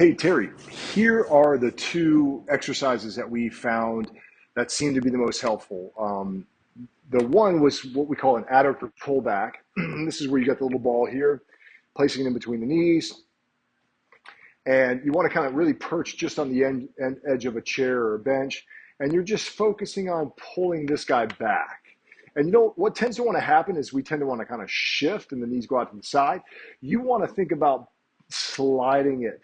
Hey, Terry, here are the two exercises that we found that seem to be the most helpful. The one was what we call an adductor pullback. This is where you got the little ball here, placing it in between the knees, and you want to kind of really perch just on the edge of a chair or a bench, and you're just focusing on pulling this guy back. And you know what tends to want to happen is we tend to want to kind of shift and the knees go out to the side. You want to think about sliding it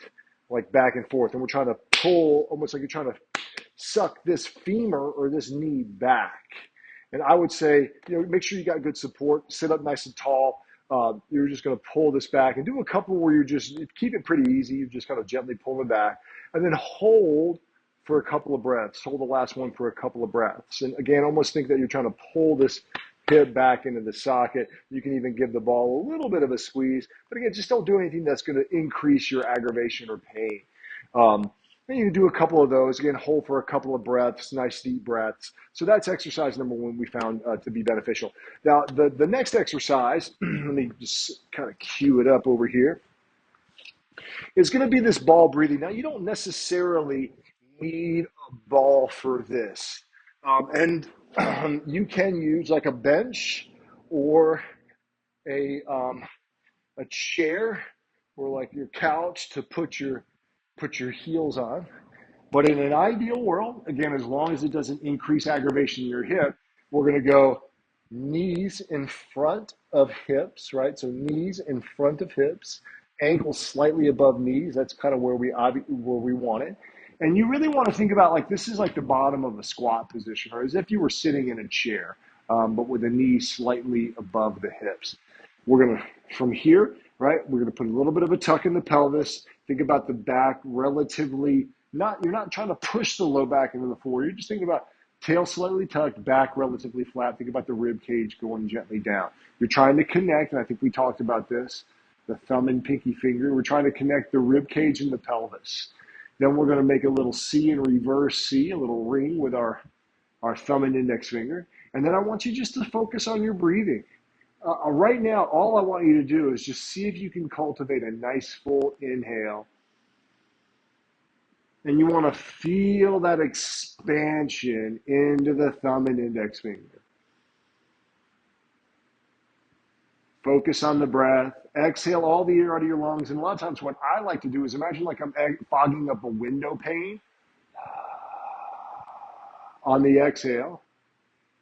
like back and forth, and we're trying to pull almost like you're trying to suck this femur or this knee back. And I would say, make sure you got good support, sit up nice and tall. You're just going to pull this back and do a couple where you just keep it pretty easy. You just kind of gently pull it back and then hold for a couple of breaths. Hold the last one for a couple of breaths. And again, almost think that you're trying to pull this hip back into the socket. You can even give the ball a little bit of a squeeze. But again, just don't do anything that's going to increase your aggravation or pain. And you can do a couple of those. Again, hold for a couple of breaths, nice deep breaths. So that's exercise number one we found to be beneficial. Now, the next exercise, let me just kind of cue it up over here, is going to be this ball breathing. Now, you don't necessarily need a ball for this. And you can use like a bench or a chair or like your couch to put your heels on. But in an ideal world, again, as long as it doesn't increase aggravation in your hip, we're going to go knees in front of hips, right? So knees in front of hips, ankles slightly above knees. That's kind of where we want it. And you really want to think about like this is like the bottom of a squat position, or as if you were sitting in a chair, but with the knees slightly above the hips. We're going to, from here, right, we're going to put a little bit of a tuck in the pelvis. Think about the back relatively, you're not trying to push the low back into the floor. You're just thinking about tail slightly tucked, back relatively flat. Think about the rib cage going gently down. You're trying to connect, and I think we talked about this, the thumb and pinky finger. We're trying to connect the rib cage and the pelvis. Then we're going to make a little C and reverse C, a little ring with our thumb and index finger. And then I want you just to focus on your breathing. Right now, all I want you to do is just see if you can cultivate a nice full inhale. And you want to feel that expansion into the thumb and index finger. Focus on the breath. Exhale all the air out of your lungs. And a lot of times what I like to do is imagine like I'm fogging up a window pane on the exhale.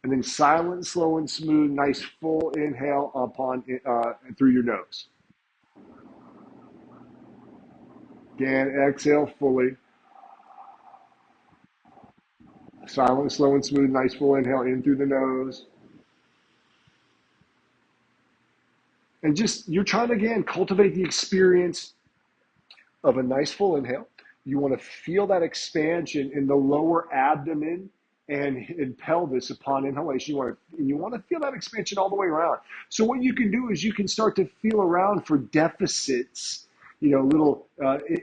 And then silent, slow, and smooth, nice full inhale through your nose. Again, exhale fully. Silent, slow, and smooth, nice full inhale in through the nose. And just, you're trying to, again, cultivate the experience of a nice full inhale. You want to feel that expansion in the lower abdomen and in pelvis upon inhalation. You want to feel that expansion all the way around. So what you can do is you can start to feel around for deficits, little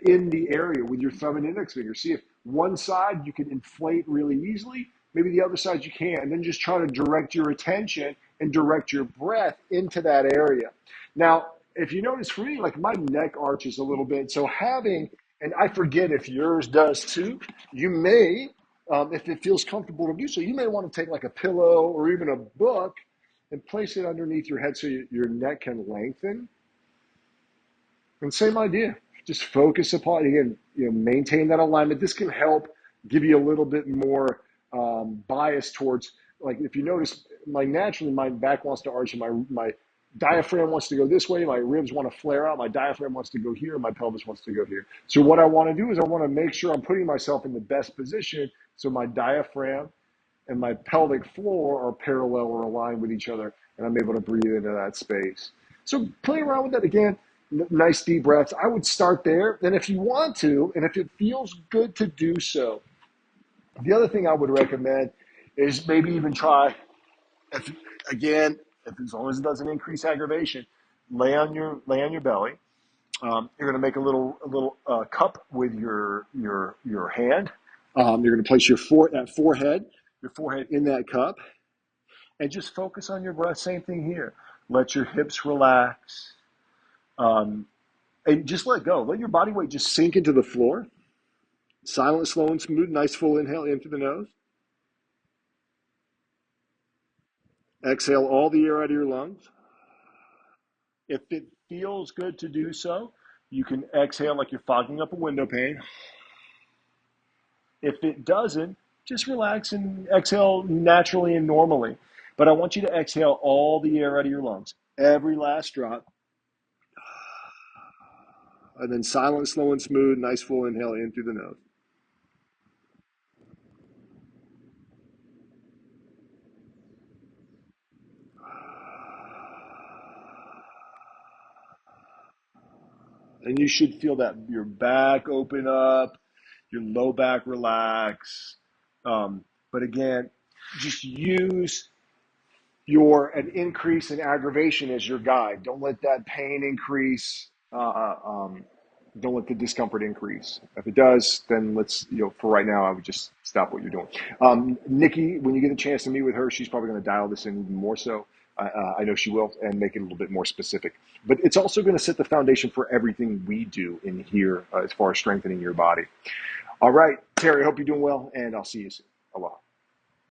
in the area with your thumb and index finger. See if one side you can inflate really easily, maybe the other side you can't, and then just try to direct your attention and direct your breath into that area. Now, if you notice for me, like my neck arches a little bit, so and I forget if yours does too, you may, if it feels comfortable to do so, you may want to take like a pillow or even a book and place it underneath your head so your neck can lengthen. And same idea, just focus upon, again, maintain that alignment. This can help give you a little bit more bias towards, like if you notice, naturally my back wants to arch and my diaphragm wants to go this way, my ribs want to flare out, my diaphragm wants to go here, my pelvis wants to go here. So what I want to do is I want to make sure I'm putting myself in the best position so my diaphragm and my pelvic floor are parallel or aligned with each other, and I'm able to breathe into that space. So play around with that again. Nice deep breaths. I would start there. And if you want to, and if it feels good to do so, the other thing I would recommend is maybe even try, if, as long as it doesn't increase aggravation, lay on your belly. You're going to make a little cup with your hand. You're going to place your forehead in that cup, and just focus on your breath. Same thing here. Let your hips relax. And just let go. Let your body weight just sink into the floor. Silent, slow, and smooth. Nice full inhale in through the nose. Exhale all the air out of your lungs. If it feels good to do so, you can exhale like you're fogging up a window pane. If it doesn't, just relax and exhale naturally and normally. But I want you to exhale all the air out of your lungs, every last drop. And then silent, slow, and smooth, nice full inhale in through the nose. And you should feel that your back open up, your low back relax. But again, just use an increase in aggravation as your guide. Don't let that pain increase. Don't let the discomfort increase. If it does, then let's, for right now, I would just stop what you're doing. Nikki, when you get a chance to meet with her, she's probably going to dial this in even more so. I know she will, and make it a little bit more specific. But it's also going to set the foundation for everything we do in here as far as strengthening your body. All right, Terry, I hope you're doing well, and I'll see you soon. Aloha.